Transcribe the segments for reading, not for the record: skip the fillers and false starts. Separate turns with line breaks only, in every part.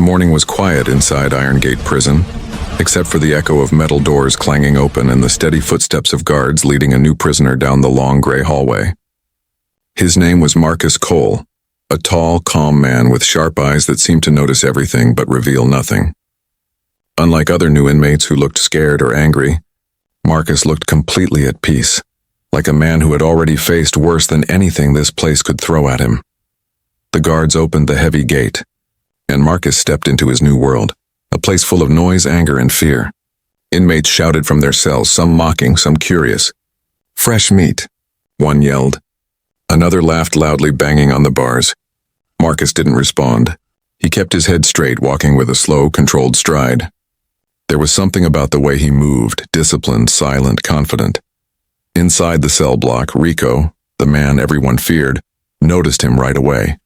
The morning was quiet inside Iron Gate Prison, except for the echo of metal doors clanging open and the steady footsteps of guards leading a new prisoner down the long gray hallway. His name was Marcus Cole, a tall, calm man with sharp eyes that seemed to notice everything but reveal nothing. Unlike other new inmates who looked scared or angry, Marcus looked completely at peace, like a man who had already faced worse than anything this place could throw at him. The guards opened the heavy gate, and Marcus stepped into his new world, a place full of noise, anger, and fear. Inmates shouted from their cells, some mocking, some curious. "Fresh meat," one yelled. Another laughed loudly, banging on the bars. Marcus didn't respond. He kept his head straight, walking with a slow, controlled stride. There was something about the way he moved, disciplined, silent, confident. Inside the cell block, Rico, the man everyone feared, noticed him right away.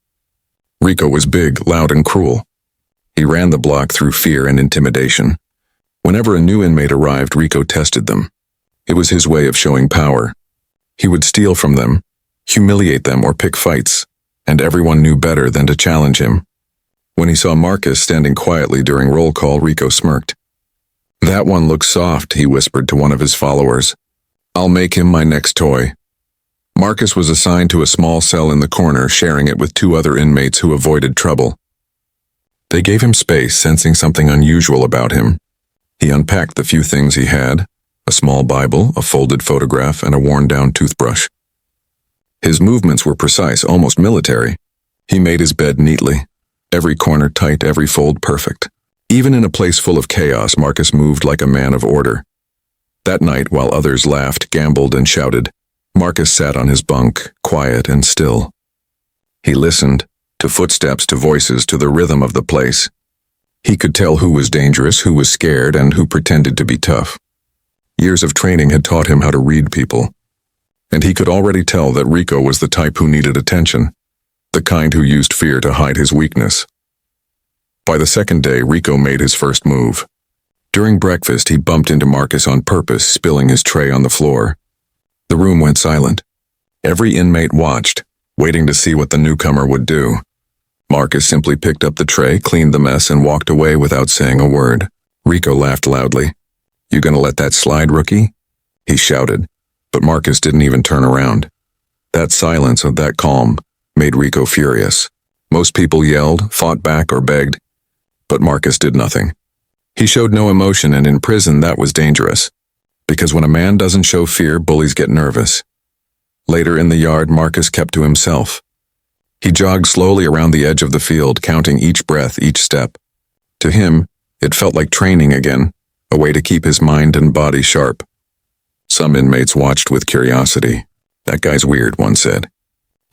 Rico was big, loud, and cruel. He ran the block through fear and intimidation. Whenever a new inmate arrived, Rico tested them. It was his way of showing power. He would steal from them, humiliate them, or pick fights, and everyone knew better than to challenge him. When he saw Marcus standing quietly during roll call, Rico smirked. "That one looks soft," he whispered to one of his followers. "I'll make him my next toy." Marcus was assigned to a small cell in the corner, sharing it with two other inmates who avoided trouble. They gave him space, sensing something unusual about him. He unpacked the few things he had: a small Bible, a folded photograph, and a worn-down toothbrush. His movements were precise, almost military. He made his bed neatly, every corner tight, every fold perfect. Even in a place full of chaos, Marcus moved like a man of order. That night, while others laughed, gambled, and shouted, Marcus sat on his bunk, quiet and still. He listened, to footsteps, to voices, to the rhythm of the place. He could tell who was dangerous, who was scared, and who pretended to be tough. Years of training had taught him how to read people. And he could already tell that Rico was the type who needed attention, the kind who used fear to hide his weakness. By the second day, Rico made his first move. During breakfast, he bumped into Marcus on purpose, spilling his tray on the floor. The room went silent. Every inmate watched, waiting to see what the newcomer would do. Marcus simply picked up the tray, cleaned the mess, and walked away without saying a word. Rico laughed loudly. "You gonna let that slide, rookie?" he shouted, but Marcus didn't even turn around. That silence, or that calm, made Rico furious. Most people yelled, fought back, or begged, but Marcus did nothing. He showed no emotion, and in prison that was dangerous. Because when a man doesn't show fear, bullies get nervous. Later in the yard, Marcus kept to himself. He jogged slowly around the edge of the field, counting each breath, each step. To him, it felt like training again, a way to keep his mind and body sharp. Some inmates watched with curiosity. "That guy's weird," one said.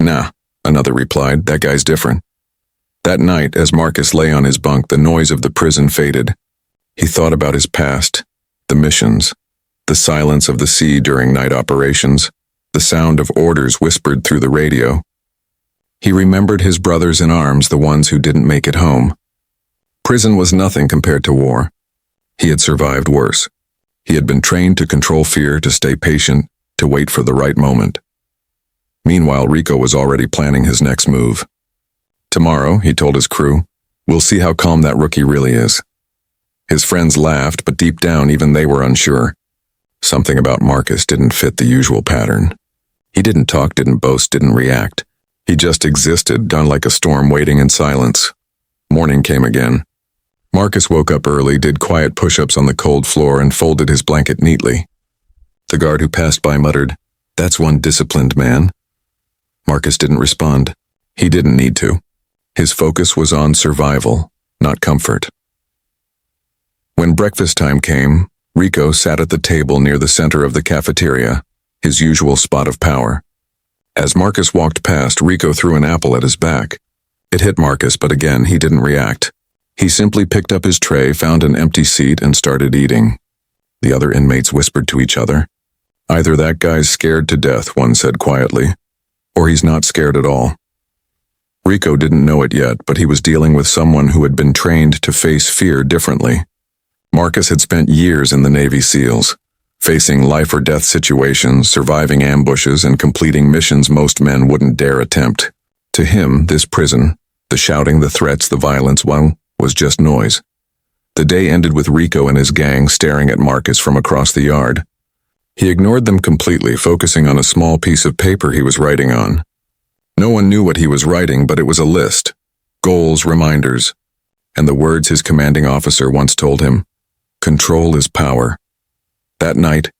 "Nah," another replied, "that guy's different." That night, as Marcus lay on his bunk, the noise of the prison faded. He thought about his past, the missions, the silence of the sea during night operations, the sound of orders whispered through the radio. He remembered his brothers in arms, the ones who didn't make it home. Prison was nothing compared to war. He had survived worse. He had been trained to control fear, to stay patient, to wait for the right moment. Meanwhile, Rico was already planning his next move. "Tomorrow," he told his crew, "we'll see how calm that rookie really is." His friends laughed, but deep down even they were unsure. Something about Marcus didn't fit the usual pattern. He didn't talk, didn't boast, didn't react. He just existed, done like a storm, waiting in silence. Morning came again. Marcus woke up early, did quiet push-ups on the cold floor, and folded his blanket neatly. The guard who passed by muttered, "That's one disciplined man." Marcus didn't respond. He didn't need to. His focus was on survival, not comfort. When breakfast time came, Rico sat at the table near the center of the cafeteria, his usual spot of power. As Marcus walked past, Rico threw an apple at his back. It hit Marcus, but again, he didn't react. He simply picked up his tray, found an empty seat, and started eating. The other inmates whispered to each other. "Either that guy's scared to death," one said quietly, "or he's not scared at all." Rico didn't know it yet, but he was dealing with someone who had been trained to face fear differently. Marcus had spent years in the Navy SEALs, facing life-or-death situations, surviving ambushes, and completing missions most men wouldn't dare attempt. To him, this prison, the shouting, the threats, the violence, well, was just noise. The day ended with Rico and his gang staring at Marcus from across the yard. He ignored them completely, focusing on a small piece of paper he was writing on. No one knew what he was writing, but it was a list. Goals, reminders, and the words his commanding officer once told him. Control is power. That night,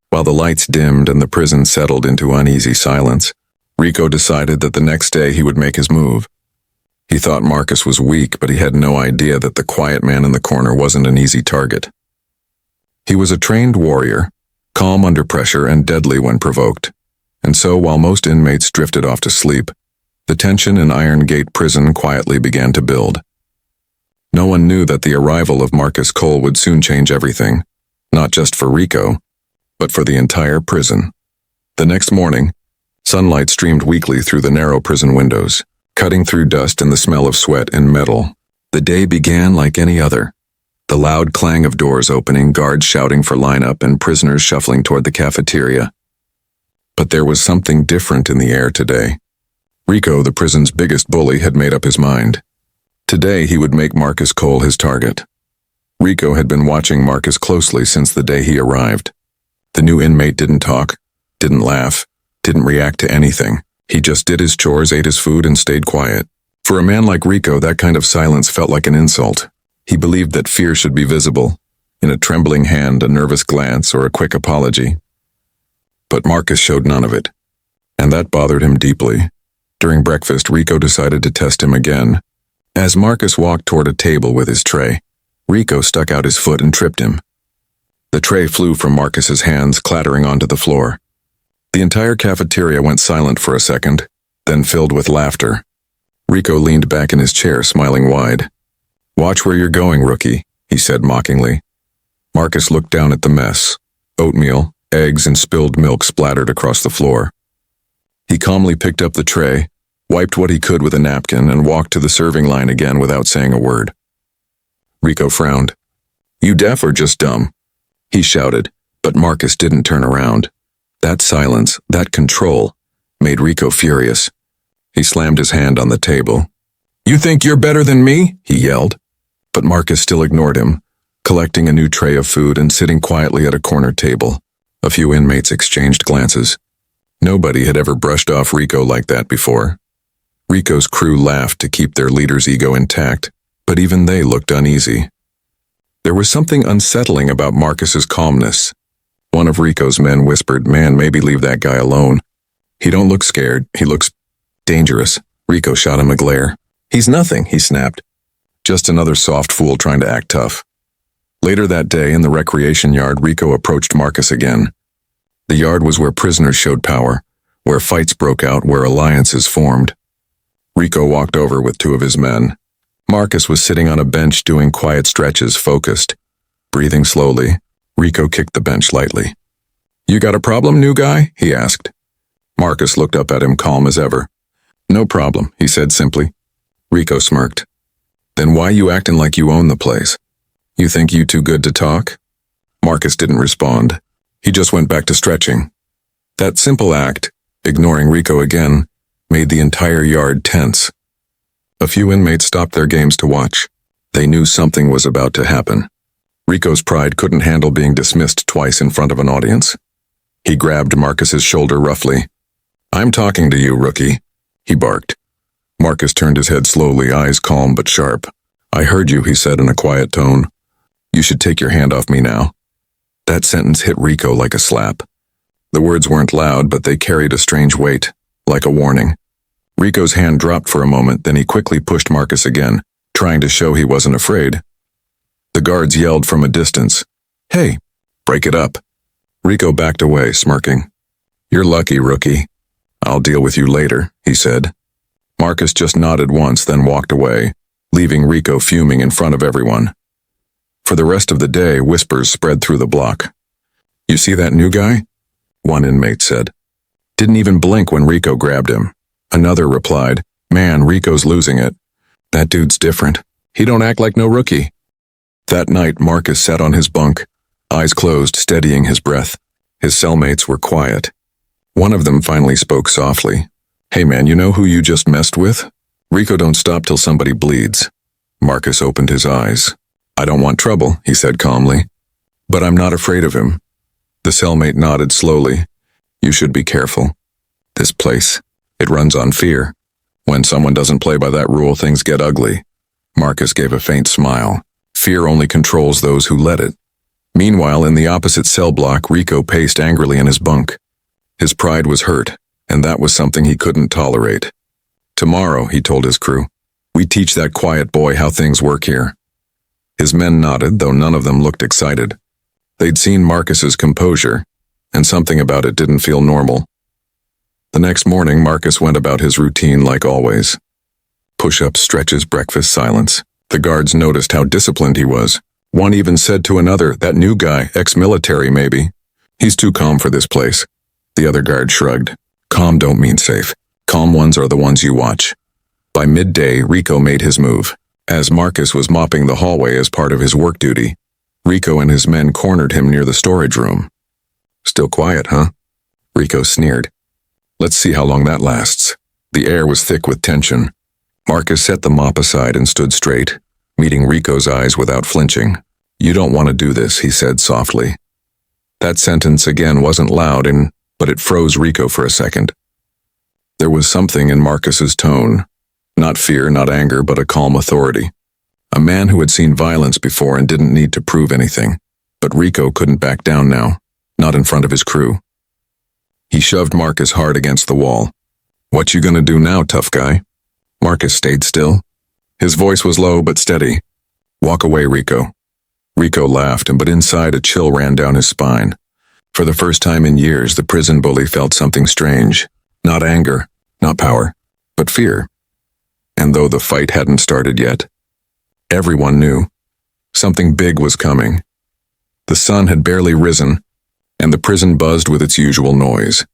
while the lights dimmed and the prison settled into uneasy silence, Rico decided that the next day he would make his move. He thought Marcus was weak, but he had no idea that the quiet man in the corner wasn't an easy target. He was a trained warrior, calm under pressure and deadly when provoked. And so, while most inmates drifted off to sleep, the tension in Iron Gate prison quietly began to build. No one knew that the arrival of Marcus Cole would soon change everything, not just for Rico, but for the entire prison. The next morning, sunlight streamed weakly through the narrow prison windows, cutting through dust and the smell of sweat and metal. The day began like any other. The loud clang of doors opening, guards shouting for lineup, and prisoners shuffling toward the cafeteria. But there was something different in the air today. Rico, the prison's biggest bully, had made up his mind. Today he would make Marcus Cole his target. Rico had been watching Marcus closely since the day he arrived. The new inmate didn't talk, didn't laugh, didn't react to anything. He just did his chores, ate his food, and stayed quiet. For a man like Rico, that kind of silence felt like an insult. He believed that fear should be visible, in a trembling hand, a nervous glance, or a quick apology. But Marcus showed none of it, and that bothered him deeply. During breakfast, Rico decided to test him again. As Marcus walked toward a table with his tray, Rico stuck out his foot and tripped him. The tray flew from Marcus's hands, clattering onto the floor. The entire cafeteria went silent for a second, then filled with laughter. Rico leaned back in his chair, smiling wide. "Watch where you're going, rookie," he said mockingly. Marcus looked down at the mess. Oatmeal, eggs, and spilled milk splattered across the floor. He calmly picked up the tray, wiped what he could with a napkin, and walked to the serving line again without saying a word. Rico frowned. "You deaf or just dumb?" he shouted, but Marcus didn't turn around. That silence, that control, made Rico furious. He slammed his hand on the table. "You think you're better than me?" he yelled. But Marcus still ignored him, collecting a new tray of food and sitting quietly at a corner table. A few inmates exchanged glances. Nobody had ever brushed off Rico like that before. Rico's crew laughed to keep their leader's ego intact, but even they looked uneasy. There was something unsettling about Marcus's calmness. One of Rico's men whispered, "Man, maybe leave that guy alone. He don't look scared, he looks dangerous." Rico shot him a glare. "He's nothing," he snapped. "Just another soft fool trying to act tough." Later that day, in the recreation yard, Rico approached Marcus again. The yard was where prisoners showed power, where fights broke out, where alliances formed. Rico walked over with two of his men. Marcus was sitting on a bench doing quiet stretches, focused. Breathing slowly, Rico kicked the bench lightly. "You got a problem, new guy?" he asked. Marcus looked up at him, calm as ever. "No problem," he said simply. Rico smirked. "Then why you acting like you own the place? You think you too good to talk?" Marcus didn't respond. He just went back to stretching. That simple act, ignoring Rico again, made the entire yard tense. A few inmates stopped their games to watch. They knew something was about to happen. Rico's pride couldn't handle being dismissed twice in front of an audience. He grabbed Marcus's shoulder roughly. "I'm talking to you, rookie," he barked. Marcus turned his head slowly, eyes calm but sharp. "I heard you," he said in a quiet tone. "You should take your hand off me now." That sentence hit Rico like a slap. The words weren't loud, but they carried a strange weight, like a warning. Rico's hand dropped for a moment, then he quickly pushed Marcus again, trying to show he wasn't afraid. The guards yelled from a distance, "Hey, break it up." Rico backed away, smirking. "You're lucky, rookie. I'll deal with you later," he said. Marcus just nodded once, then walked away, leaving Rico fuming in front of everyone. For the rest of the day, whispers spread through the block. "You see that new guy?" one inmate said. Didn't even blink when Rico grabbed him. Another replied, "Man, Rico's losing it. That dude's different. He don't act like no rookie." That night, Marcus sat on his bunk, eyes closed, steadying his breath. His cellmates were quiet. One of them finally spoke softly. "Hey man, you know who you just messed with? Rico don't stop till somebody bleeds." Marcus opened his eyes. "I don't want trouble," he said calmly. "But I'm not afraid of him." The cellmate nodded slowly. "You should be careful. This place, it runs on fear. When someone doesn't play by that rule, things get ugly." Marcus gave a faint smile. Fear only controls those who let it. Meanwhile, in the opposite cell block, Rico paced angrily in his bunk. His pride was hurt, and that was something he couldn't tolerate. "Tomorrow," he told his crew, "we teach that quiet boy how things work here." His men nodded, though none of them looked excited. They'd seen Marcus's composure, and something about it didn't feel normal. The next morning, Marcus went about his routine like always. Push-ups, stretches, breakfast, silence. The guards noticed how disciplined he was. One even said to another, "That new guy, ex-military maybe. He's too calm for this place." The other guard shrugged. "Calm don't mean safe. Calm ones are the ones you watch." By midday, Rico made his move. As Marcus was mopping the hallway as part of his work duty, Rico and his men cornered him near the storage room. "Still quiet, huh?" Rico sneered. "Let's see how long that lasts." The air was thick with tension. Marcus set the mop aside and stood straight, meeting Rico's eyes without flinching. "You don't want to do this," he said softly. That sentence again wasn't loud, but it froze Rico for a second. There was something in Marcus's tone. Not fear, not anger, but a calm authority. A man who had seen violence before and didn't need to prove anything. But Rico couldn't back down now, not in front of his crew. He shoved Marcus hard against the wall. "What you gonna do now, tough guy?" Marcus stayed still. His voice was low but steady. "Walk away, Rico." Rico laughed, but inside a chill ran down his spine. For the first time in years, the prison bully felt something strange. Not anger, not power, but fear. And though the fight hadn't started yet, everyone knew something big was coming. The sun had barely risen, and the prison buzzed with its usual noise.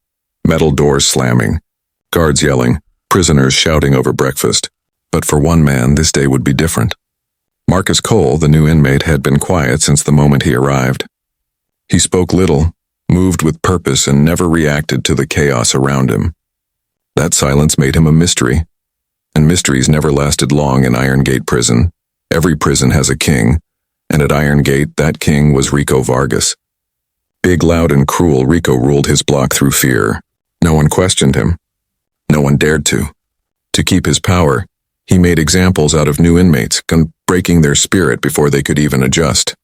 Metal doors slamming, guards yelling, prisoners shouting over breakfast. But for one man, this day would be different. Marcus Cole, the new inmate, had been quiet since the moment he arrived. He spoke little, moved with purpose, and never reacted to the chaos around him. That silence made him a mystery, and mysteries never lasted long in Iron Gate prison. Every prison has a king, and at Iron Gate, that king was Rico Vargas. Big, loud, and cruel, Rico ruled his block through fear. No one questioned him. No one dared to. To keep his power, he made examples out of new inmates, breaking their spirit before they could even adjust.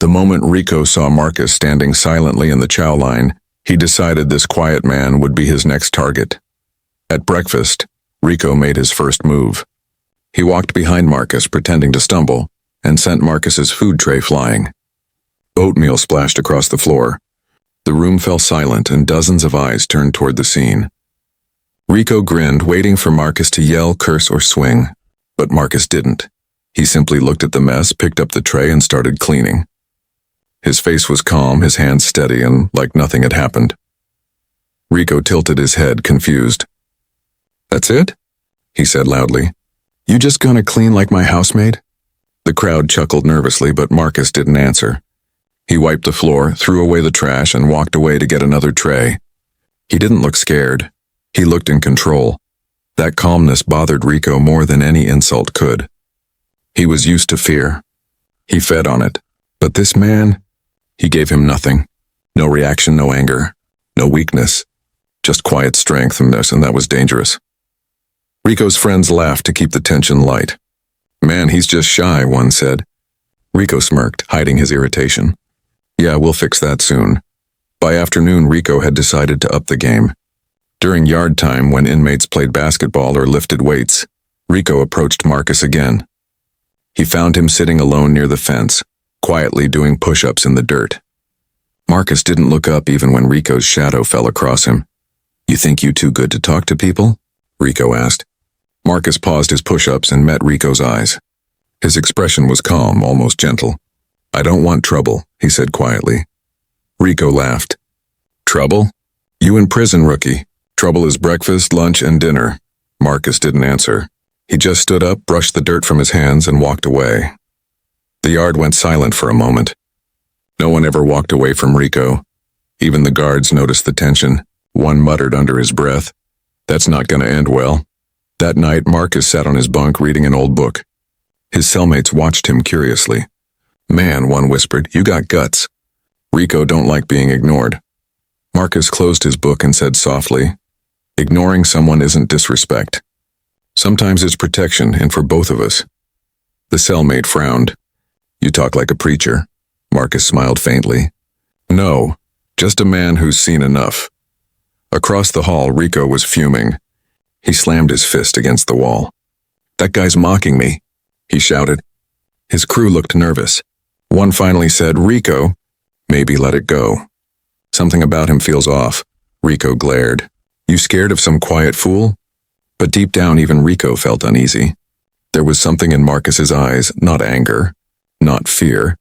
The moment Rico saw Marcus standing silently in the chow line, he decided this quiet man would be his next target. At breakfast, Rico made his first move. He walked behind Marcus, pretending to stumble, and sent Marcus's food tray flying. Oatmeal splashed across the floor. The room fell silent, and dozens of eyes turned toward the scene. Rico grinned, waiting for Marcus to yell, curse, or swing. But Marcus didn't. He simply looked at the mess, picked up the tray, and started cleaning. His face was calm, his hands steady, and like nothing had happened. Rico tilted his head, confused. "That's it?" he said loudly. "You just gonna clean like my housemaid?" The crowd chuckled nervously, but Marcus didn't answer. He wiped the floor, threw away the trash, and walked away to get another tray. He didn't look scared. He looked in control. That calmness bothered Rico more than any insult could. He was used to fear. He fed on it. But this man, he gave him nothing. No reaction, no anger, no weakness. Just quiet strength, and that was dangerous. Rico's friends laughed to keep the tension light. "Man, he's just shy," one said. Rico smirked, hiding his irritation. "Yeah, we'll fix that soon." By afternoon, Rico had decided to up the game. During yard time, when inmates played basketball or lifted weights, Rico approached Marcus again. He found him sitting alone near the fence, quietly doing push-ups in the dirt. Marcus didn't look up even when Rico's shadow fell across him. "You think you too good to talk to people?" Rico asked. Marcus paused his push-ups and met Rico's eyes. His expression was calm, almost gentle. "I don't want trouble," he said quietly. Rico laughed. "Trouble? You in prison, rookie. Trouble is breakfast, lunch, and dinner." Marcus didn't answer. He just stood up, brushed the dirt from his hands, and walked away. The yard went silent for a moment. No one ever walked away from Rico. Even the guards noticed the tension. One muttered under his breath, "That's not going to end well." That night, Marcus sat on his bunk reading an old book. His cellmates watched him curiously. "Man," one whispered, "you got guts." Rico don't like being ignored. Marcus closed his book and said softly, "Ignoring someone isn't disrespect. Sometimes it's protection, and for both of us." The cellmate frowned. "You talk like a preacher." Marcus smiled faintly. "No, just a man who's seen enough." Across the hall, Rico was fuming. He slammed his fist against the wall. "That guy's mocking me," he shouted. His crew looked nervous. One finally said, "Rico, maybe let it go. Something about him feels off." Rico glared. "You scared of some quiet fool?" But deep down, even Rico felt uneasy. There was something in Marcus's eyes, not anger, not fear,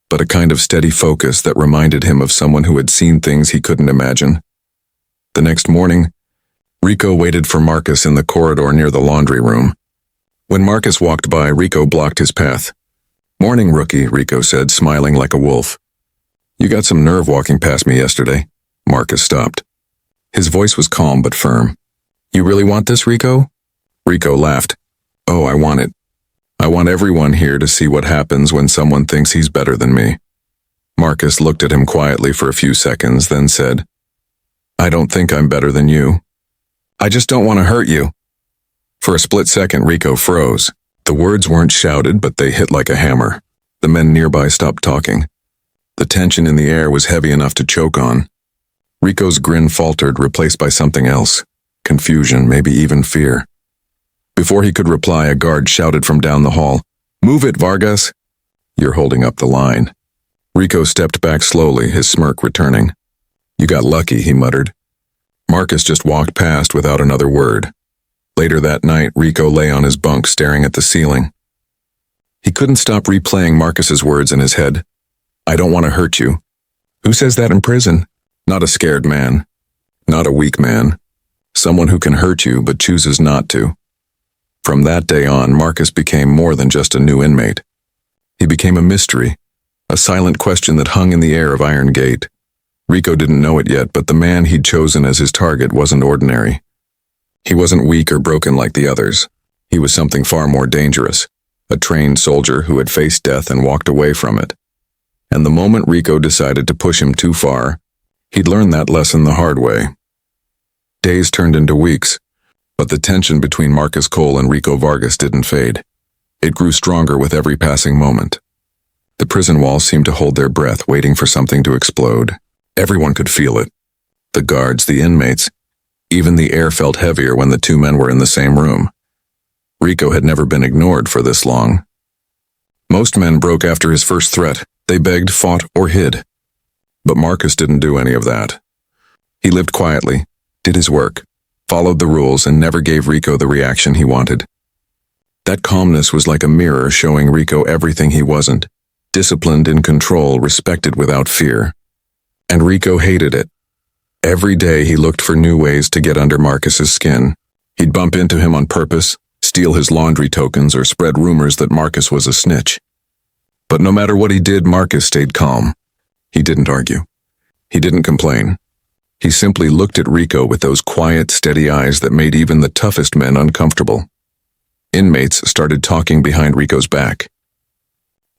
but a kind of steady focus that reminded him of someone who had seen things he couldn't imagine. The next morning, Rico waited for Marcus in the corridor near the laundry room. When Marcus walked by, Rico blocked his path. "Morning, rookie," Rico said, smiling like a wolf. "You got some nerve walking past me yesterday." Marcus stopped. His voice was calm but firm. "You really want this, Rico?" Rico laughed. "Oh, I want it. I want everyone here to see what happens when someone thinks he's better than me." Marcus looked at him quietly for a few seconds, then said, "I don't think I'm better than you. I just don't want to hurt you." For a split second, Rico froze. The words weren't shouted, but they hit like a hammer. The men nearby stopped talking. The tension in the air was heavy enough to choke on. Rico's grin faltered, replaced by something else. Confusion, maybe even fear. Before he could reply, a guard shouted from down the hall, "Move it, Vargas!" "You're holding up the line." Rico stepped back slowly, his smirk returning. "You got lucky," he muttered. Marcus just walked past without another word. Later that night, Rico lay on his bunk staring at the ceiling. He couldn't stop replaying Marcus's words in his head. "I don't want to hurt you." Who says that in prison? Not a scared man. Not a weak man. Someone who can hurt you but chooses not to. From that day on, Marcus became more than just a new inmate. He became a mystery, a silent question that hung in the air of Iron Gate. Rico didn't know it yet, but the man he'd chosen as his target wasn't ordinary. He wasn't weak or broken like the others. He was something far more dangerous, a trained soldier who had faced death and walked away from it. And the moment Rico decided to push him too far, he'd learned that lesson the hard way. Days turned into weeks, but the tension between Marcus Cole and Rico Vargas didn't fade. It grew stronger with every passing moment. The prison walls seemed to hold their breath, waiting for something to explode. Everyone could feel it. The guards, the inmates. Even the air felt heavier when the two men were in the same room. Rico had never been ignored for this long. Most men broke after his first threat. They begged, fought, or hid. But Marcus didn't do any of that. He lived quietly, did his work, followed the rules, and never gave Rico the reaction he wanted. That calmness was like a mirror showing Rico everything he wasn't. Disciplined, in control, respected without fear. And Rico hated it. Every day he looked for new ways to get under Marcus's skin. He'd bump into him on purpose, steal his laundry tokens, or spread rumors that Marcus was a snitch. But no matter what he did, Marcus stayed calm. He didn't argue. He didn't complain. He simply looked at Rico with those quiet, steady eyes that made even the toughest men uncomfortable. Inmates started talking behind Rico's back.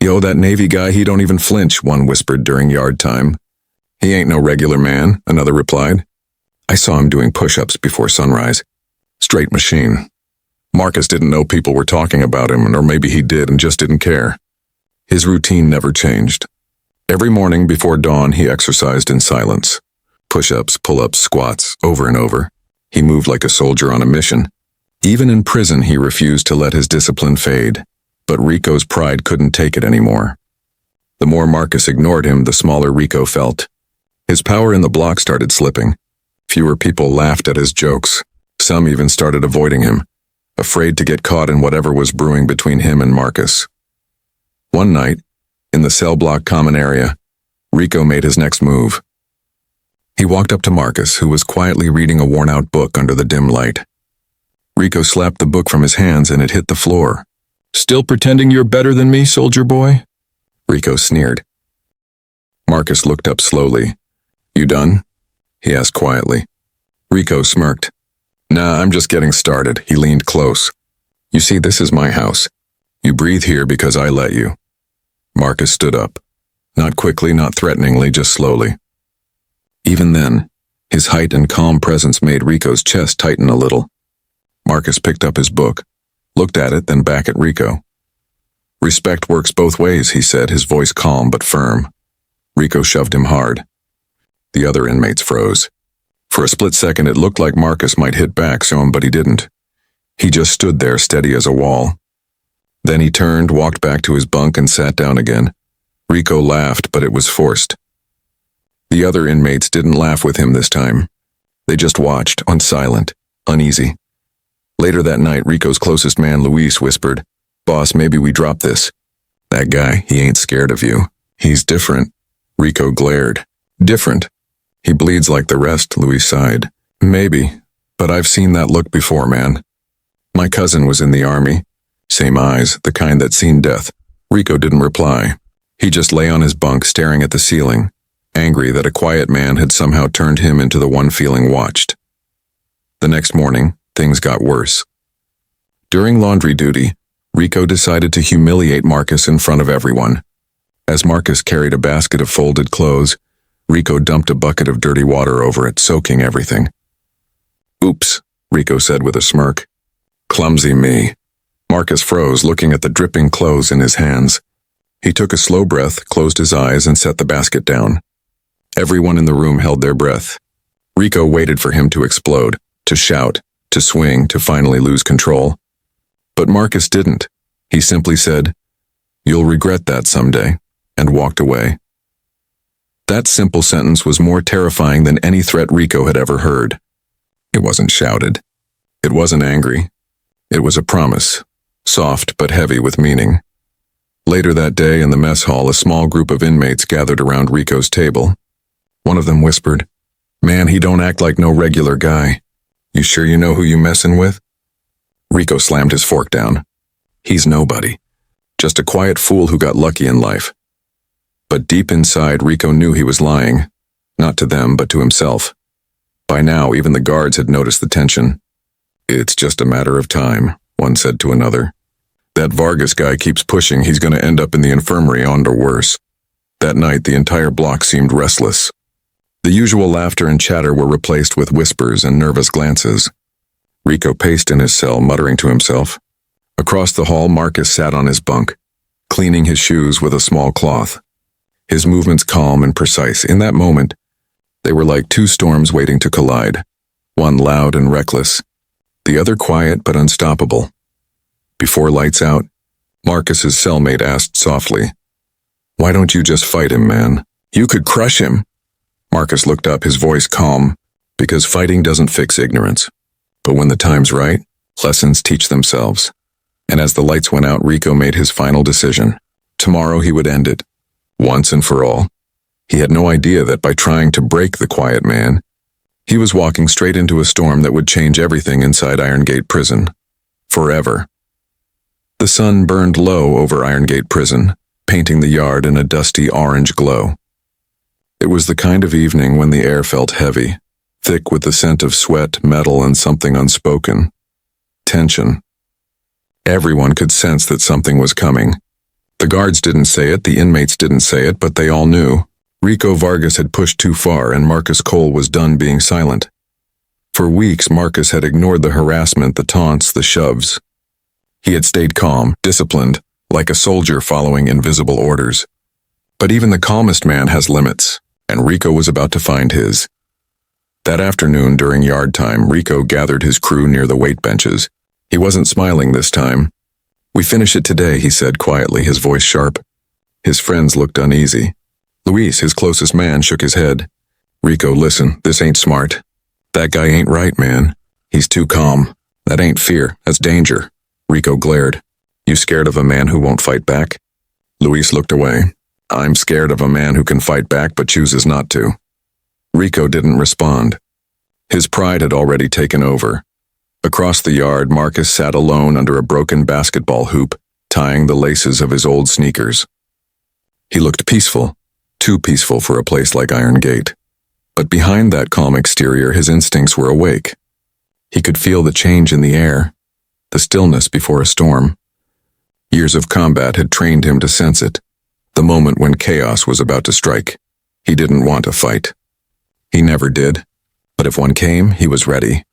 "Yo, that Navy guy, he don't even flinch," one whispered during yard time. "He ain't no regular man," another replied. "I saw him doing push-ups before sunrise. Straight machine." Marcus didn't know people were talking about him, or maybe he did and just didn't care. His routine never changed. Every morning before dawn, he exercised in silence. Push-ups, pull-ups, squats, over and over. He moved like a soldier on a mission. Even in prison, he refused to let his discipline fade. But Rico's pride couldn't take it anymore. The more Marcus ignored him, the smaller Rico felt. His power in the block started slipping. Fewer people laughed at his jokes. Some even started avoiding him, afraid to get caught in whatever was brewing between him and Marcus. One night, in the cell block common area, Rico made his next move. He walked up to Marcus, who was quietly reading a worn-out book under the dim light. Rico slapped the book from his hands and it hit the floor. "Still pretending you're better than me, soldier boy?" Rico sneered. Marcus looked up slowly. "You done?" he asked quietly. Rico smirked. "Nah, I'm just getting started." He leaned close. "You see, this is my house. You breathe here because I let you. Marcus stood up. Not quickly, not threateningly, just slowly. Even then, his height and calm presence made Rico's chest tighten a little. Marcus picked up his book, looked at it, then back at Rico. Respect works both ways, he said, his voice calm but firm. Rico shoved him hard. The other inmates froze. For a split second, it looked like Marcus might hit back, but he didn't. He just stood there, steady as a wall. Then he turned, walked back to his bunk, and sat down again. Rico laughed, but it was forced. The other inmates didn't laugh with him this time. They just watched, silent, uneasy. Later that night, Rico's closest man, Luis, whispered, "Boss, maybe we drop this. That guy, he ain't scared of you. He's different." Rico glared. "Different? He bleeds like the rest," Luis sighed. "Maybe, but I've seen that look before, man. My cousin was in the army. Same eyes, the kind that seen death." Rico didn't reply. He just lay on his bunk staring at the ceiling, angry that a quiet man had somehow turned him into the one feeling watched. The next morning, things got worse. During laundry duty, Rico decided to humiliate Marcus in front of everyone. As Marcus carried a basket of folded clothes, Rico dumped a bucket of dirty water over it, soaking everything. "Oops," Rico said with a smirk. "Clumsy me." Marcus froze, looking at the dripping clothes in his hands. He took a slow breath, closed his eyes, and set the basket down. Everyone in the room held their breath. Rico waited for him to explode, to shout, to swing, to finally lose control. But Marcus didn't. He simply said, "You'll regret that someday," and walked away. That simple sentence was more terrifying than any threat Rico had ever heard. It wasn't shouted. It wasn't angry. It was a promise, soft but heavy with meaning. Later that day in the mess hall, a small group of inmates gathered around Rico's table. One of them whispered, "Man, he don't act like no regular guy. You sure you know who you messin' with?" Rico slammed his fork down. "He's nobody. Just a quiet fool who got lucky in life." But deep inside, Rico knew he was lying. Not to them, but to himself. By now, even the guards had noticed the tension. "It's just a matter of time," one said to another. "That Vargas guy keeps pushing, he's going to end up in the infirmary or worse." That night, the entire block seemed restless. The usual laughter and chatter were replaced with whispers and nervous glances. Rico paced in his cell, muttering to himself. Across the hall, Marcus sat on his bunk, cleaning his shoes with a small cloth. His movements calm and precise. In that moment, they were like two storms waiting to collide. One loud and reckless, the other quiet but unstoppable. Before lights out, Marcus's cellmate asked softly, "Why don't you just fight him, man? You could crush him." Marcus looked up, his voice calm, "Because fighting doesn't fix ignorance. But when the time's right, lessons teach themselves." And as the lights went out, Rico made his final decision. Tomorrow he would end it, once and for all. He had no idea that by trying to break the quiet man, he was walking straight into a storm that would change everything inside Iron Gate Prison. Forever. The sun burned low over Iron Gate Prison, painting the yard in a dusty orange glow. It was the kind of evening when the air felt heavy, thick with the scent of sweat, metal, and something unspoken. Tension. Everyone could sense that something was coming. The guards didn't say it, the inmates didn't say it, but they all knew. Rico Vargas had pushed too far, and Marcus Cole was done being silent. For weeks, Marcus had ignored the harassment, the taunts, the shoves. He had stayed calm, disciplined, like a soldier following invisible orders. But even the calmest man has limits, and Rico was about to find his. That afternoon, during yard time, Rico gathered his crew near the weight benches. He wasn't smiling this time. "We finish it today," he said quietly, his voice sharp. His friends looked uneasy. Luis, his closest man, shook his head. "Rico, listen, this ain't smart. That guy ain't right, man. He's too calm. That ain't fear, that's danger." Rico glared. "You scared of a man who won't fight back?" Luis looked away. "I'm scared of a man who can fight back but chooses not to." Rico didn't respond. His pride had already taken over. Across the yard, Marcus sat alone under a broken basketball hoop, tying the laces of his old sneakers. He looked peaceful, too peaceful for a place like Iron Gate. But behind that calm exterior, his instincts were awake. He could feel the change in the air, the stillness before a storm. Years of combat had trained him to sense it, the moment when chaos was about to strike. He didn't want to fight. He never did, but if one came, he was ready.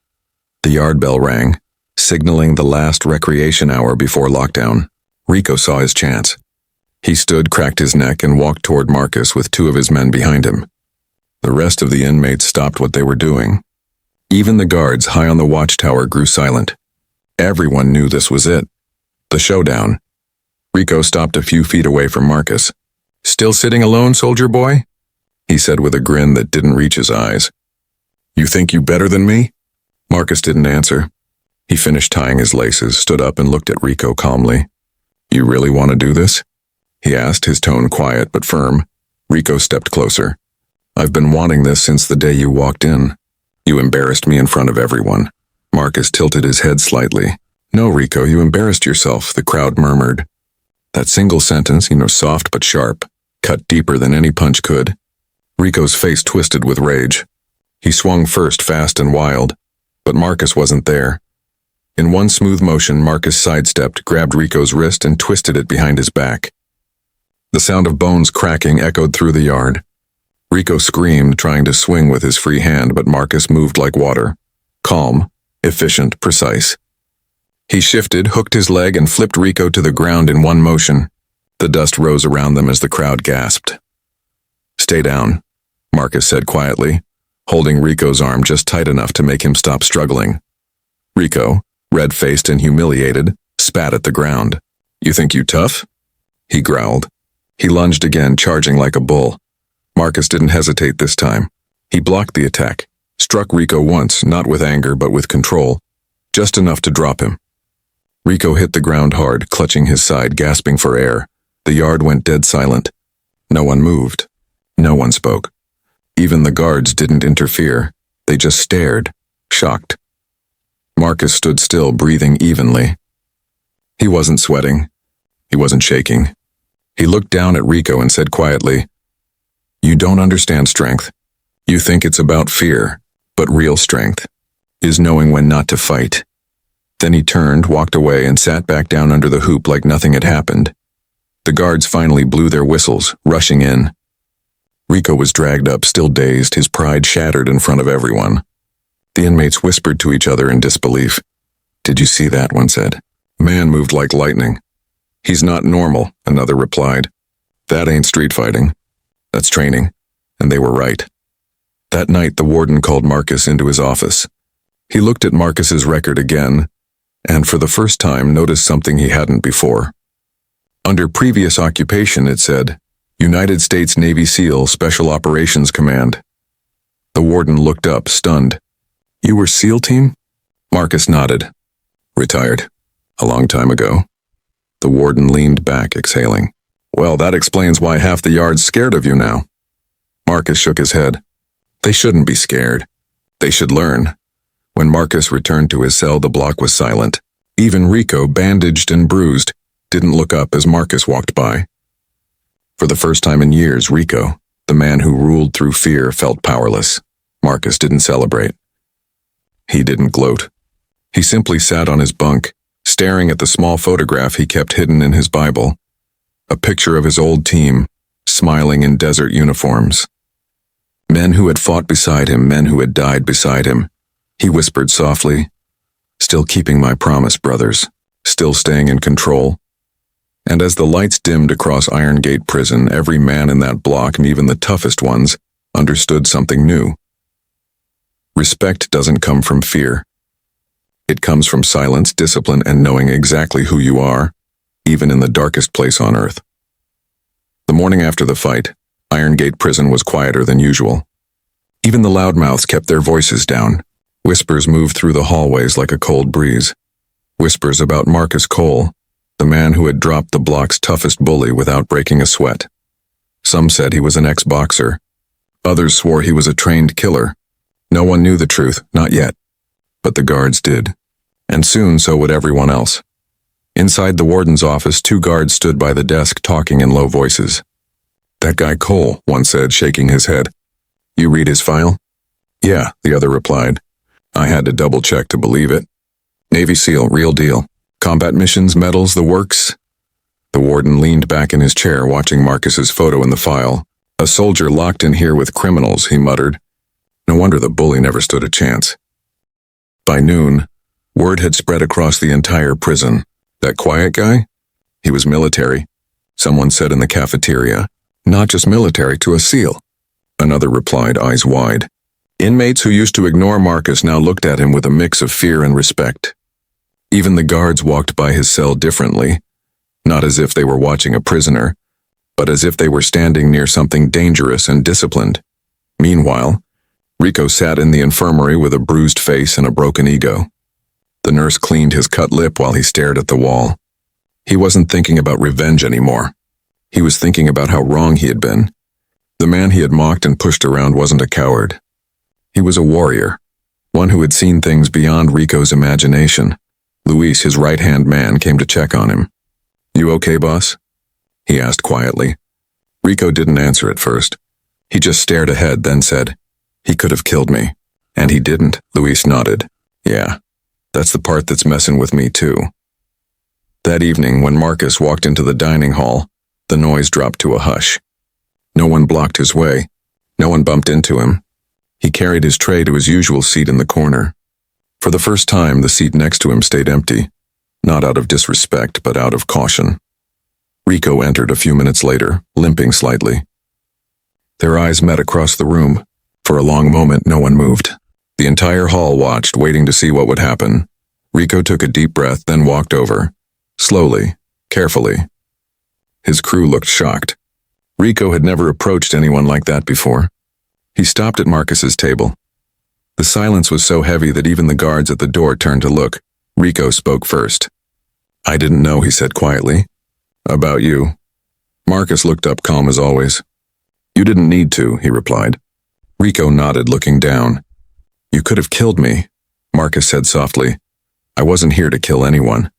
The yard bell rang, signaling the last recreation hour before lockdown. Rico saw his chance. He stood, cracked his neck, and walked toward Marcus with two of his men behind him. The rest of the inmates stopped what they were doing. Even the guards high on the watchtower grew silent. Everyone knew this was it. The showdown. Rico stopped a few feet away from Marcus. "Still sitting alone, soldier boy?" he said with a grin that didn't reach his eyes. "You think you better than me?" Marcus didn't answer. He finished tying his laces, stood up, and looked at Rico calmly. "You really want to do this?" he asked, his tone quiet but firm. Rico stepped closer. "I've been wanting this since the day you walked in. You embarrassed me in front of everyone." Marcus tilted his head slightly. "No, Rico, you embarrassed yourself," the crowd murmured. That single sentence, soft but sharp, cut deeper than any punch could. Rico's face twisted with rage. He swung first, fast and wild, but Marcus wasn't there. In one smooth motion, Marcus sidestepped, grabbed Rico's wrist, and twisted it behind his back. The sound of bones cracking echoed through the yard. Rico screamed, trying to swing with his free hand, but Marcus moved like water. Calm, efficient, precise. He shifted, hooked his leg, and flipped Rico to the ground in one motion. The dust rose around them as the crowd gasped. "Stay down," Marcus said quietly, holding Rico's arm just tight enough to make him stop struggling. Rico, red-faced and humiliated, spat at the ground. "You think you tough?" he growled. He lunged again, charging like a bull. Marcus didn't hesitate this time. He blocked the attack, struck Rico once, not with anger but with control, just enough to drop him. Rico hit the ground hard, clutching his side, gasping for air. The yard went dead silent. No one moved. No one spoke. Even the guards didn't interfere. They just stared, shocked. Marcus stood still, breathing evenly. He wasn't sweating. He wasn't shaking. He looked down at Rico and said quietly, "You don't understand strength. You think it's about fear, but real strength is knowing when not to fight." Then he turned, walked away, and sat back down under the hoop like nothing had happened. The guards finally blew their whistles, rushing in. Rico was dragged up, still dazed, his pride shattered in front of everyone. The inmates whispered to each other in disbelief. "Did you see that?" one said. "Man moved like lightning." "He's not normal," another replied. "That ain't street fighting. That's training." And they were right. That night, the warden called Marcus into his office. He looked at Marcus's record again, and for the first time noticed something he hadn't before. Under previous occupation, it said, United States Navy SEAL Special Operations Command. The warden looked up, stunned. "You were SEAL team?" Marcus nodded. "Retired. A long time ago." The warden leaned back, exhaling. "Well, that explains why half the yard's scared of you now." Marcus shook his head. They shouldn't be scared. They should learn. When Marcus returned to his cell, the block was silent. Even Rico, bandaged and bruised, didn't look up as Marcus walked by. For the first time in years, Rico, the man who ruled through fear, felt powerless. Marcus didn't celebrate. He didn't gloat. He simply sat on his bunk, staring at the small photograph he kept hidden in his Bible. A picture of his old team, smiling in desert uniforms. Men who had fought beside him, men who had died beside him. He whispered softly, "Still keeping my promise, brothers. Still staying in control." And as the lights dimmed across Iron Gate Prison, every man in that block, and even the toughest ones, understood something new. Respect doesn't come from fear. It comes from silence, discipline, and knowing exactly who you are, even in the darkest place on earth. The morning after the fight, Iron Gate Prison was quieter than usual. Even the loudmouths kept their voices down. Whispers moved through the hallways like a cold breeze. Whispers about Marcus Cole, the man who had dropped the block's toughest bully without breaking a sweat. Some said he was an ex-boxer. Others swore he was a trained killer. No one knew the truth, not yet. But the guards did. And soon so would everyone else. Inside the warden's office, two guards stood by the desk talking in low voices. "That guy Cole," one said, shaking his head. "You read his file?" "Yeah," the other replied. "I had to double-check to believe it. Navy SEAL, real deal. Combat missions, medals, the works. The warden leaned back in his chair, watching Marcus's photo in the file. "A soldier locked in here with criminals," he muttered. No wonder the bully never stood a chance. By noon, word had spread across the entire prison. That quiet guy? He was military, someone said in the cafeteria. Not just military, to a SEAL. Another replied, eyes wide. Inmates who used to ignore Marcus now looked at him with a mix of fear and respect. Even the guards walked by his cell differently, not as if they were watching a prisoner, but as if they were standing near something dangerous and disciplined. Meanwhile, Rico sat in the infirmary with a bruised face and a broken ego. The nurse cleaned his cut lip while he stared at the wall. He wasn't thinking about revenge anymore. He was thinking about how wrong he had been. The man he had mocked and pushed around wasn't a coward. He was a warrior, one who had seen things beyond Rico's imagination. Luis, his right-hand man, came to check on him. "You okay, boss?" he asked quietly. Rico didn't answer at first. He just stared ahead, then said, "He could have killed me." "And he didn't," Luis nodded. "Yeah, that's the part that's messing with me too." That evening, when Marcus walked into the dining hall, the noise dropped to a hush. No one blocked his way. No one bumped into him. He carried his tray to his usual seat in the corner. For the first time, the seat next to him stayed empty, not out of disrespect, but out of caution. Rico entered a few minutes later, limping slightly. Their eyes met across the room. For a long moment, no one moved. The entire hall watched, waiting to see what would happen. Rico took a deep breath, then walked over. Slowly, carefully. His crew looked shocked. Rico had never approached anyone like that before. He stopped at Marcus's table. The silence was so heavy that even the guards at the door turned to look. Rico spoke first. "I didn't know," he said quietly. "About you." Marcus looked up, calm as always. "You didn't need to," he replied. Rico nodded, looking down. "You could have killed me," Marcus said softly. "I wasn't here to kill anyone."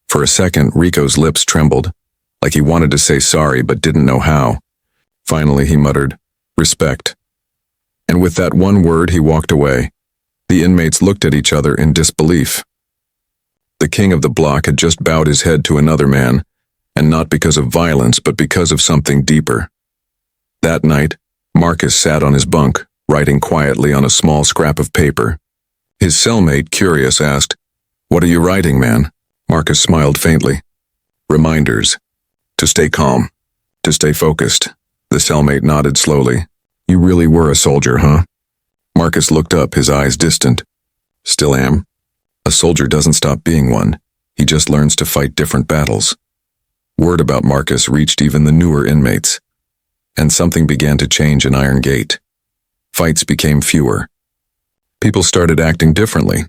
For a second, Rico's lips trembled, like he wanted to say sorry but didn't know how. Finally, he muttered, "Respect." And with that one word, he walked away. The inmates looked at each other in disbelief. The king of the block had just bowed his head to another man, and not because of violence, but because of something deeper. That night, Marcus sat on his bunk, writing quietly on a small scrap of paper. His cellmate, curious, asked, "What are you writing, man?" Marcus smiled faintly. "Reminders. To stay calm. To stay focused." The cellmate nodded slowly. "You really were a soldier, huh?" Marcus looked up, his eyes distant. "Still am. A soldier doesn't stop being one. He just learns to fight different battles." Word about Marcus reached even the newer inmates. And something began to change in Iron Gate. Fights became fewer. People started acting differently.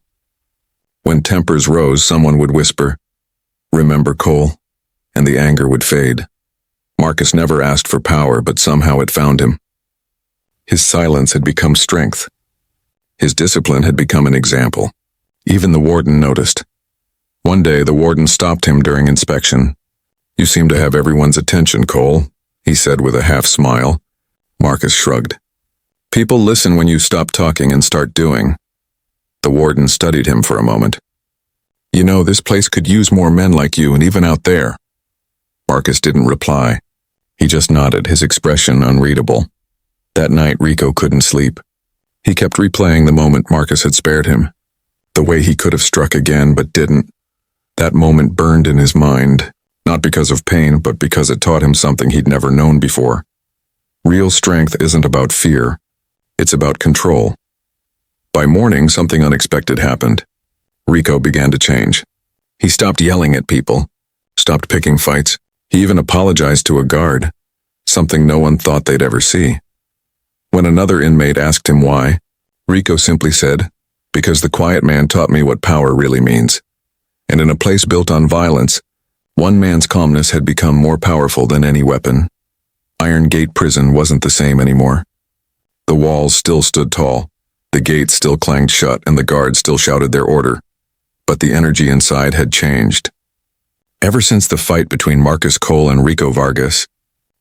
When tempers rose, someone would whisper, "Remember Cole?" and the anger would fade. Marcus never asked for power, but somehow it found him. His silence had become strength. His discipline had become an example. Even the warden noticed. One day, the warden stopped him during inspection. "You seem to have everyone's attention, Cole," he said with a half-smile. Marcus shrugged. "People listen when you stop talking and start doing." The warden studied him for a moment. "You know, this place could use more men like you, and even out there." Marcus didn't reply. He just nodded, his expression unreadable. That night, Rico couldn't sleep. He kept replaying the moment Marcus had spared him. The way he could have struck again, but didn't. That moment burned in his mind, not because of pain, but because it taught him something he'd never known before. Real strength isn't about fear. It's about control. By morning, something unexpected happened. Rico began to change. He stopped yelling at people, stopped picking fights. He even apologized to a guard, something no one thought they'd ever see. When another inmate asked him why, Rico simply said, "Because the quiet man taught me what power really means." And in a place built on violence, one man's calmness had become more powerful than any weapon. Iron Gate Prison wasn't the same anymore. The walls still stood tall, the gates still clanged shut, and the guards still shouted their order. But the energy inside had changed. Ever since the fight between Marcus Cole and Rico Vargas,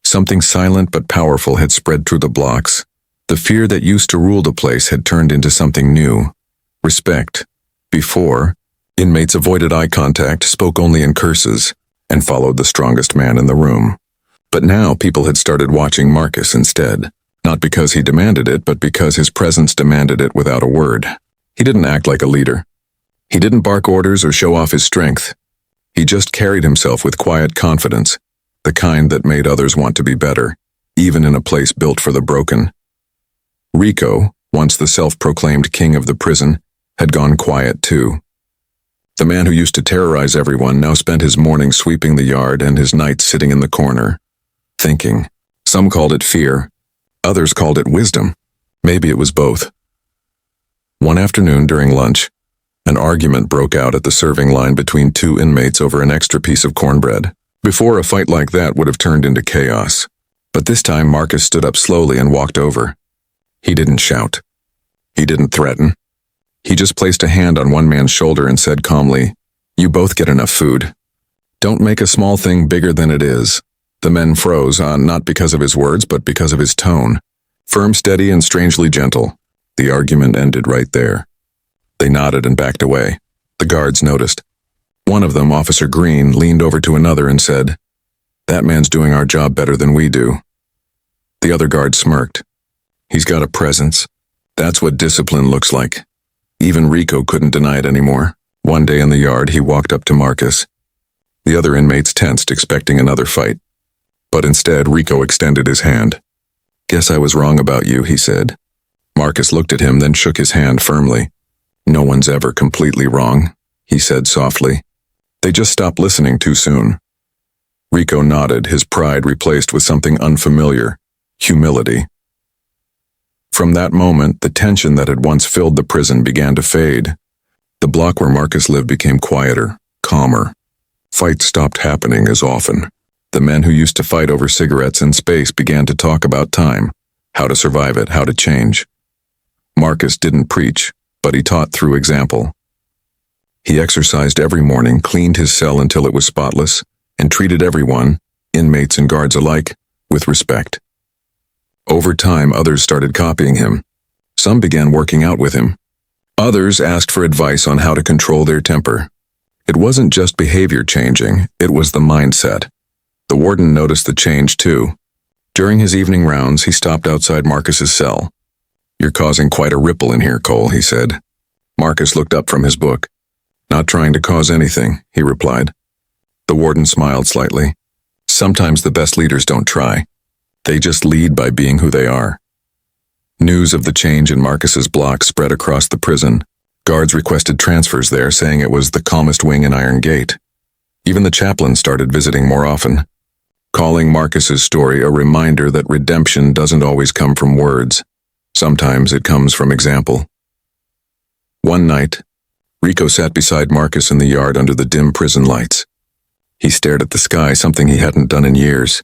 something silent but powerful had spread through the blocks. The fear that used to rule the place had turned into something new. Respect. Before, inmates avoided eye contact, spoke only in curses. and followed the strongest man in the room. But now people had started watching Marcus instead, not because he demanded it, but because his presence demanded it without a word. He didn't act like a leader. He didn't bark orders or show off his strength. He just carried himself with quiet confidence, the kind that made others want to be better, even in a place built for the broken. Rico, once the self-proclaimed king of the prison, had gone quiet too. The man who used to terrorize everyone now spent his mornings sweeping the yard and his nights sitting in the corner, thinking. Some called it fear, others called it wisdom. Maybe it was both. One afternoon during lunch, an argument broke out at the serving line between two inmates over an extra piece of cornbread. Before, a fight like that would have turned into chaos. But this time Marcus stood up slowly and walked over. He didn't shout. He didn't threaten. He just placed a hand on one man's shoulder and said calmly, "You both get enough food. Don't make a small thing bigger than it is." The men froze, not because of his words, but because of his tone. Firm, steady, and strangely gentle. The argument ended right there. They nodded and backed away. The guards noticed. One of them, Officer Green, leaned over to another and said, "That man's doing our job better than we do." The other guard smirked. "He's got a presence. That's what discipline looks like." Even Rico couldn't deny it anymore. One day in the yard, he walked up to Marcus. The other inmates tensed, expecting another fight. But instead, Rico extended his hand. "Guess I was wrong about you," he said. Marcus looked at him, then shook his hand firmly. "No one's ever completely wrong," he said softly. "They just stopped listening too soon." Rico nodded, his pride replaced with something unfamiliar, humility. From that moment, the tension that had once filled the prison began to fade. The block where Marcus lived became quieter, calmer. Fights stopped happening as often. The men who used to fight over cigarettes and space began to talk about time, how to survive it, how to change. Marcus didn't preach, but he taught through example. He exercised every morning, cleaned his cell until it was spotless, and treated everyone, inmates and guards alike, with respect. Over time, others started copying him. Some began working out with him. Others asked for advice on how to control their temper. It wasn't just behavior changing, it was the mindset. The warden noticed the change too. During his evening rounds, he stopped outside Marcus's cell. "You're causing quite a ripple in here, Cole," he said. Marcus looked up from his book. "Not trying to cause anything," he replied. The warden smiled slightly. "Sometimes the best leaders don't try. They just lead by being who they are." News of the change in Marcus's block spread across the prison. Guards requested transfers there, saying it was the calmest wing in Iron Gate. Even the chaplain started visiting more often, calling Marcus's story a reminder that redemption doesn't always come from words. Sometimes it comes from example. One night, Rico sat beside Marcus in the yard under the dim prison lights. He stared at the sky, something he hadn't done in years.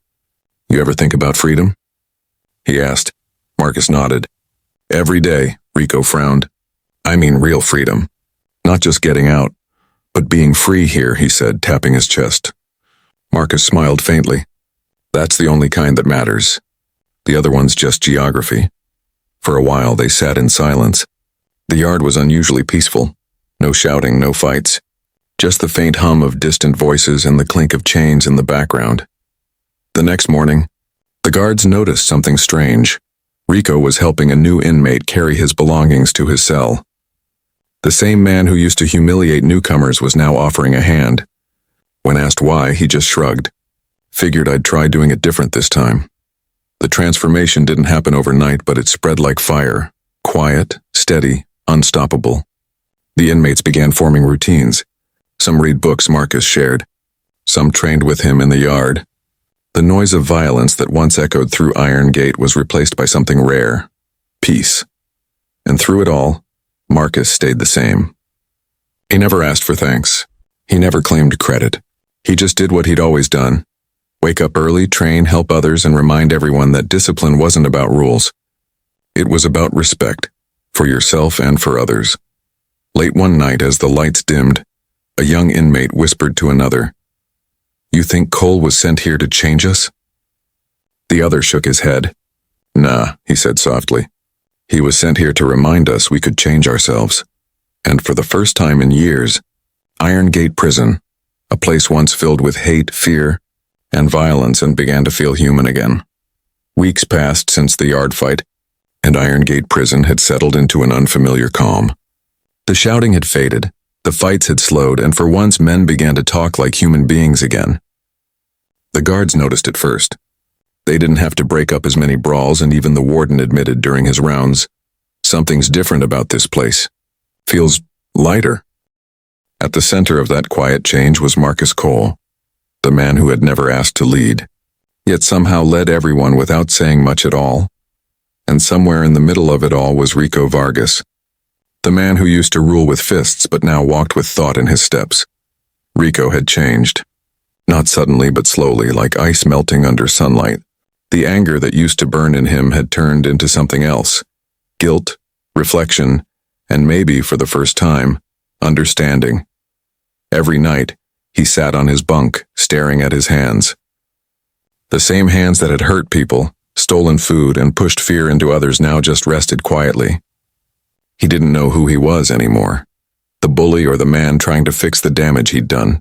"You ever think about freedom?" he asked. Marcus nodded. "Every day," Rico frowned. "I mean real freedom. Not just getting out, but being free here," he said, tapping his chest. Marcus smiled faintly. "That's the only kind that matters. The other one's just geography." For a while, they sat in silence. The yard was unusually peaceful. No shouting, no fights. Just the faint hum of distant voices and the clink of chains in the background. The next morning, the guards noticed something strange. Rico was helping a new inmate carry his belongings to his cell. The same man who used to humiliate newcomers was now offering a hand. When asked why, he just shrugged. "Figured I'd try doing it different this time." The transformation didn't happen overnight, but it spread like fire. Quiet, steady, unstoppable. The inmates began forming routines. Some read books Marcus shared. Some trained with him in the yard. The noise of violence that once echoed through Iron Gate was replaced by something rare. Peace. And through it all, Marcus stayed the same. He never asked for thanks. He never claimed credit. He just did what he'd always done. Wake up early, train, help others, and remind everyone that discipline wasn't about rules. It was about respect, for yourself and for others. Late one night, as the lights dimmed, a young inmate whispered to another, "You think Cole was sent here to change us?" The other shook his head. "Nah," he said softly. "He was sent here to remind us we could change ourselves." And for the first time in years, Iron Gate Prison, a place once filled with hate, fear, and violence, and began to feel human again. Weeks passed since the yard fight, and Iron Gate Prison had settled into an unfamiliar calm. The shouting had faded, the fights had slowed, and for once men began to talk like human beings again. The guards noticed it first. They didn't have to break up as many brawls, and even the warden admitted during his rounds, "Something's different about this place. Feels lighter." At the center of that quiet change was Marcus Cole, the man who had never asked to lead, yet somehow led everyone without saying much at all. And somewhere in the middle of it all was Rico Vargas, the man who used to rule with fists but now walked with thought in his steps. Rico had changed. Not suddenly but slowly, like ice melting under sunlight. The anger that used to burn in him had turned into something else. Guilt, reflection, and maybe, for the first time, understanding. Every night, he sat on his bunk, staring at his hands. The same hands that had hurt people, stolen food, and pushed fear into others now just rested quietly. He didn't know who he was anymore, the bully or the man trying to fix the damage he'd done.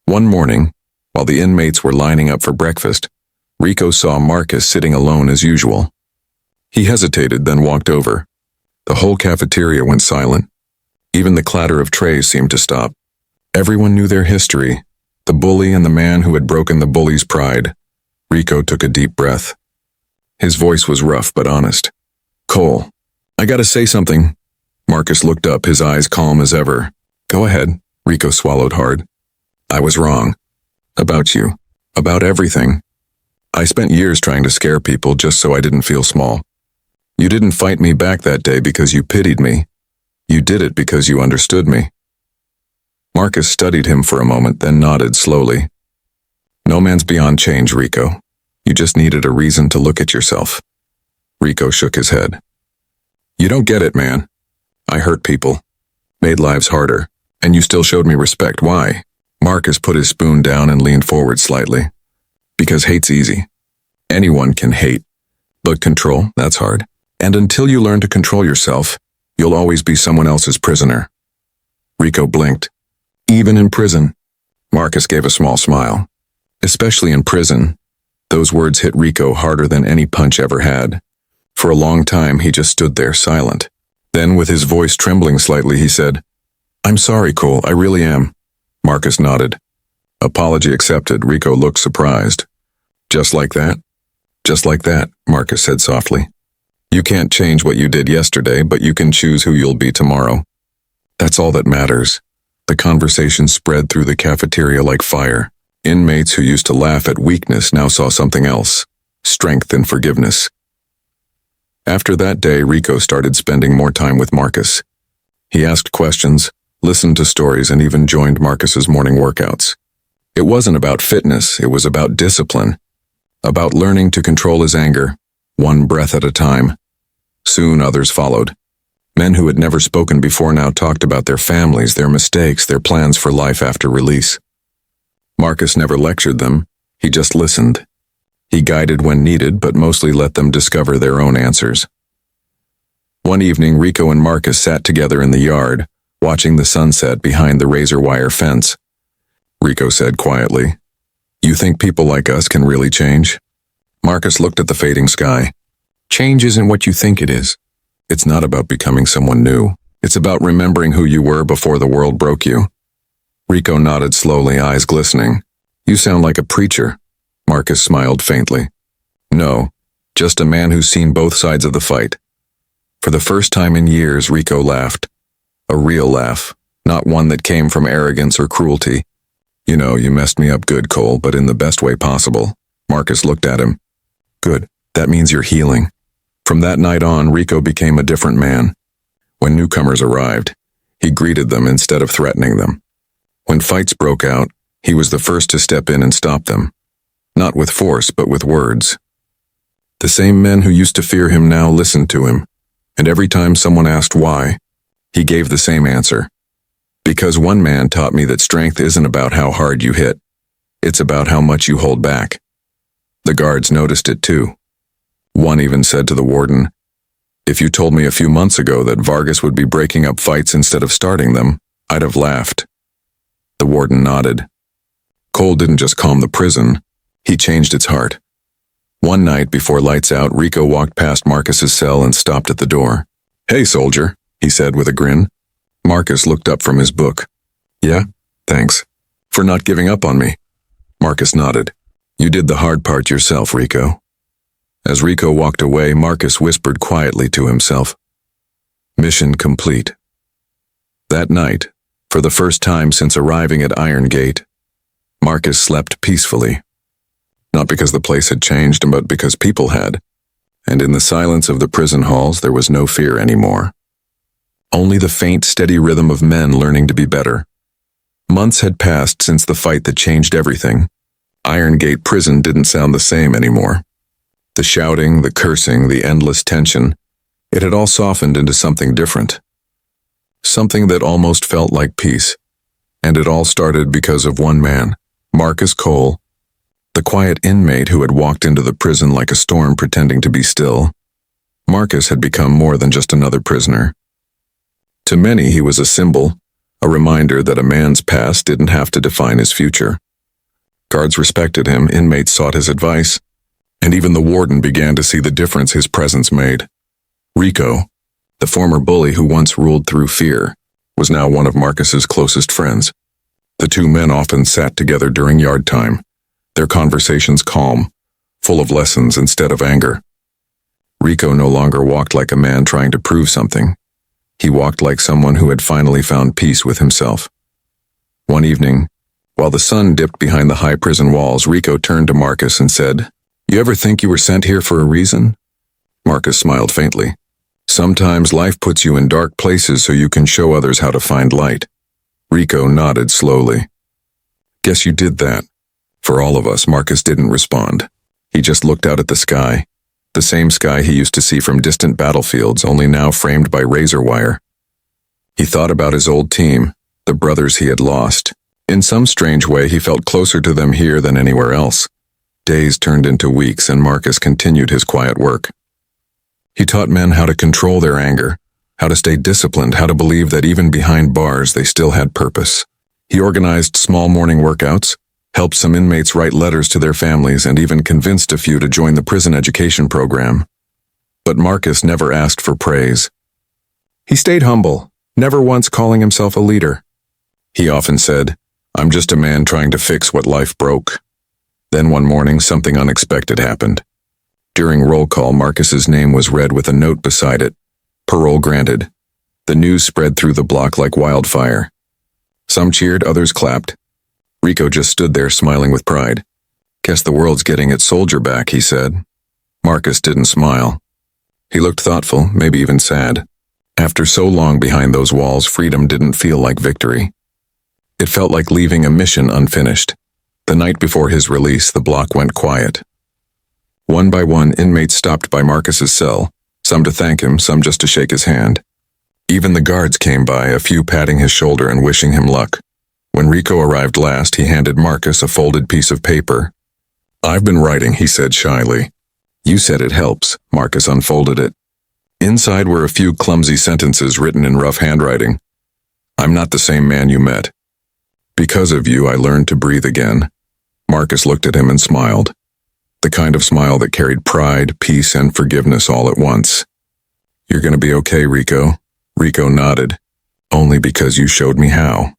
One morning, while the inmates were lining up for breakfast, Rico saw Marcus sitting alone as usual. He hesitated, then walked over. The whole cafeteria went silent. Even the clatter of trays seemed to stop. Everyone knew their history, the bully and the man who had broken the bully's pride. Rico took a deep breath. His voice was rough but honest. "Cole, I gotta say something." Marcus looked up, his eyes calm as ever. "Go ahead." Rico swallowed hard. "I was wrong. About you. About everything. I spent years trying to scare people just so I didn't feel small. You didn't fight me back that day because you pitied me. You did it because you understood me." Marcus studied him for a moment, then nodded slowly. "No man's beyond change, Rico. You just needed a reason to look at yourself." Rico shook his head. "You don't get it, man. I hurt people, made lives harder, and you still showed me respect. Why?" Marcus put his spoon down and leaned forward slightly. "Because hate's easy. Anyone can hate. But control, that's hard. And until you learn to control yourself, you'll always be someone else's prisoner." Rico blinked. "Even in prison?" Marcus gave a small smile. "Especially in prison." Those words hit Rico harder than any punch ever had. For a long time, he just stood there silent. Then, with his voice trembling slightly, he said, "I'm sorry, Cole, I really am." Marcus nodded. Apology accepted. Rico looked surprised. "Just like that?" "Just like that," Marcus said softly. "You can't change what you did yesterday, but you can choose who you'll be tomorrow. That's all that matters." The conversation spread through the cafeteria like fire. Inmates who used to laugh at weakness now saw something else, strength and forgiveness. After that day, Rico started spending more time with Marcus. He asked questions, listened to stories, and even joined Marcus's morning workouts. It wasn't about fitness, it was about discipline, about learning to control his anger, one breath at a time. Soon others followed. Men who had never spoken before now talked about their families, their mistakes, their plans for life after release. Marcus never lectured them, he just listened. He guided when needed, but mostly let them discover their own answers. One evening, Rico and Marcus sat together in the yard, watching the sunset behind the razor wire fence. Rico said quietly, "You think people like us can really change?" Marcus looked at the fading sky. "Change isn't what you think it is. It's not about becoming someone new. It's about remembering who you were before the world broke you." Rico nodded slowly, eyes glistening. "You sound like a preacher." Marcus smiled faintly. "No, just a man who's seen both sides of the fight." For the first time in years, Rico laughed. A real laugh, not one that came from arrogance or cruelty. "You know, you messed me up good, Cole, but in the best way possible." Marcus looked at him. "Good, that means you're healing." From that night on, Rico became a different man. When newcomers arrived, he greeted them instead of threatening them. When fights broke out, he was the first to step in and stop them. Not with force, but with words. The same men who used to fear him now listened to him, and every time someone asked why, he gave the same answer. "Because one man taught me that strength isn't about how hard you hit. It's about how much you hold back." The guards noticed it too. One even said to the warden, "If you told me a few months ago that Vargas would be breaking up fights instead of starting them, I'd have laughed." The warden nodded. Cole didn't just calm the prison, he changed its heart. One night before lights out, Rico walked past Marcus's cell and stopped at the door. "Hey, soldier," he said with a grin. Marcus looked up from his book. "Yeah, thanks. For not giving up on me." Marcus nodded. "You did the hard part yourself, Rico." As Rico walked away, Marcus whispered quietly to himself. Mission complete. That night, for the first time since arriving at Iron Gate, Marcus slept peacefully. Not because the place had changed, but because people had. And in the silence of the prison halls, there was no fear anymore. Only the faint, steady rhythm of men learning to be better. Months had passed since the fight that changed everything. Iron Gate Prison didn't sound the same anymore. The shouting, the cursing, the endless tension, it had all softened into something different. Something that almost felt like peace. And it all started because of one man, Marcus Cole, the quiet inmate who had walked into the prison like a storm pretending to be still. Marcus had become more than just another prisoner. To many, he was a symbol, a reminder that a man's past didn't have to define his future. Guards respected him, inmates sought his advice, and even the warden began to see the difference his presence made. Rico, the former bully who once ruled through fear, was now one of Marcus's closest friends. The two men often sat together during yard time, their conversations calm, full of lessons instead of anger. Rico no longer walked like a man trying to prove something. He walked like someone who had finally found peace with himself. One evening, while the sun dipped behind the high prison walls, Rico turned to Marcus and said, "You ever think you were sent here for a reason?" Marcus smiled faintly. "Sometimes life puts you in dark places so you can show others how to find light." Rico nodded slowly. "Guess you did that." For all of us, Marcus didn't respond. He just looked out at the sky, the same sky he used to see from distant battlefields, only now framed by razor wire. He thought about his old team, the brothers he had lost. In some strange way, he felt closer to them here than anywhere else. Days turned into weeks, and Marcus continued his quiet work. He taught men how to control their anger, how to stay disciplined, how to believe that even behind bars they still had purpose. He organized small morning workouts, helped some inmates write letters to their families, and even convinced a few to join the prison education program. But Marcus never asked for praise. He stayed humble, never once calling himself a leader. He often said, "I'm just a man trying to fix what life broke." Then one morning, something unexpected happened. During roll call, Marcus's name was read with a note beside it. Parole granted. The news spread through the block like wildfire. Some cheered, others clapped. Rico just stood there smiling with pride. "Guess the world's getting its soldier back," he said. Marcus didn't smile. He looked thoughtful, maybe even sad. After so long behind those walls, freedom didn't feel like victory. It felt like leaving a mission unfinished. The night before his release, the block went quiet. One by one, inmates stopped by Marcus's cell, some to thank him, some just to shake his hand. Even the guards came by, a few patting his shoulder and wishing him luck. When Rico arrived last, he handed Marcus a folded piece of paper. "I've been writing," he said shyly. "You said it helps." Marcus unfolded it. Inside were a few clumsy sentences written in rough handwriting. "I'm not the same man you met. Because of you, I learned to breathe again." Marcus looked at him and smiled. The kind of smile that carried pride, peace, and forgiveness all at once. "You're gonna be okay, Rico." Rico nodded. "Only because you showed me how."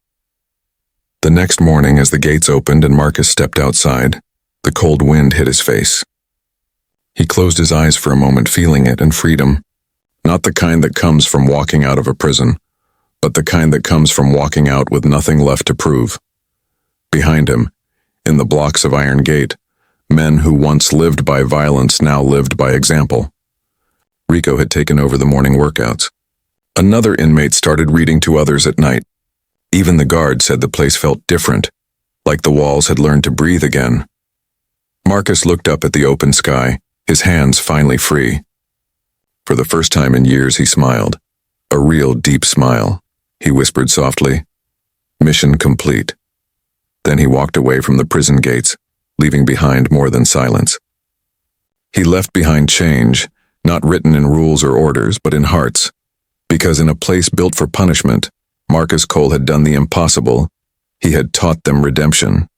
The next morning, as the gates opened and Marcus stepped outside, the cold wind hit his face. He closed his eyes for a moment, feeling it and freedom. Not the kind that comes from walking out of a prison, but the kind that comes from walking out with nothing left to prove. Behind him, in the blocks of Iron Gate, men who once lived by violence now lived by example. Rico had taken over the morning workouts. Another inmate started reading to others at night. Even the guard said the place felt different, like the walls had learned to breathe again. Marcus looked up at the open sky, his hands finally free. For the first time in years, he smiled. A real deep smile. He whispered softly, "Mission complete." Then he walked away from the prison gates, leaving behind more than silence. He left behind change, not written in rules or orders, but in hearts. Because in a place built for punishment, Marcus Cole had done the impossible. He had taught them redemption.